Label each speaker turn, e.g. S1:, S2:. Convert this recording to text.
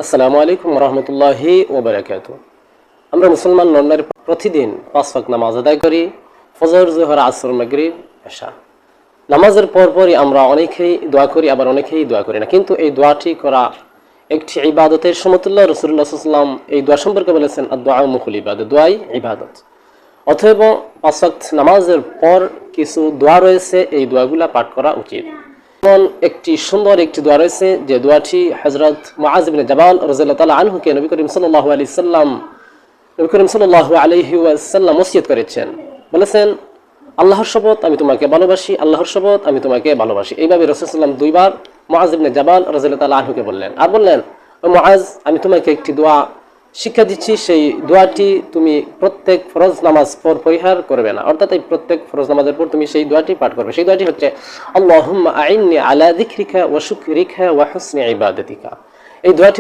S1: আসসালামু আলাইকুম রহমতুল্লাহি ওবারাকাতুহু। আমরা মুসলমান নন্নার প্রতিদিন 5 ওয়াক্ত নামাজ আদায় করি, ফজর, জোহর, আসর, মাগরিব, এশা। নামাজের পরপরই আমরা অনেকেই দোয়া করি, আবার অনেকেই দোয়া করি না। কিন্তু এই দোয়াটি করা একটি ইবাদতের সমতুল্য। রাসূলুল্লাহ সাল্লাল্লাহু আলাইহি ওয়াসাল্লাম এই দোয়া সম্পর্কে বলেছেন, আদ-দুআ মুখুল ইবাদত, দোয়াই ইবাদত। অতএব 5 ওয়াক্ত নামাজের পর কিছু দোয়া রয়েছে, এই দোয়াগুলা পাঠ করা উচিত। যেমন একটি সুন্দর একটি দোয়া রয়েছে, যে দোয়াটি হযরত মুআয ইবনে জাবাল রাদিয়াল্লাহু তাআলা আনহুকে নবী করিম সাল্লাল্লাহু আলাইহি ওয়াসাল্লাম ওসিয়ত করেছেন। বলেছেন, আল্লাহর শপথ আমি তোমাকে ভালোবাসি, আল্লাহর শপথ আমি তোমাকে ভালোবাসি। এইভাবে রাসূল সাল্লাল্লাহু আলাইহি ওয়াসাল্লাম দুইবার মুআয ইবনে জাবাল রাদিয়াল্লাহু তাআলা আনহুকে বললেন, আর বললেন, ও মুআয, আমি তোমাকে একটি দোয়া শিক্ষা দিচ্ছি, সেই দোয়াটি তুমি প্রত্যেক ফরজ নামাজ পর পরিহার করবে না, অর্থাৎ এই প্রত্যেক ফরজ নামাজের পর তুমি সেই দোয়াটি পাঠ করবে। সেই দোয়াটি হচ্ছে, আল্লাহুম্মা আইন্নি আলা যিকরিকা ওয়া শুকরিকা ওয়া হুসনি ইবাদাতিকা। এই দোয়াটি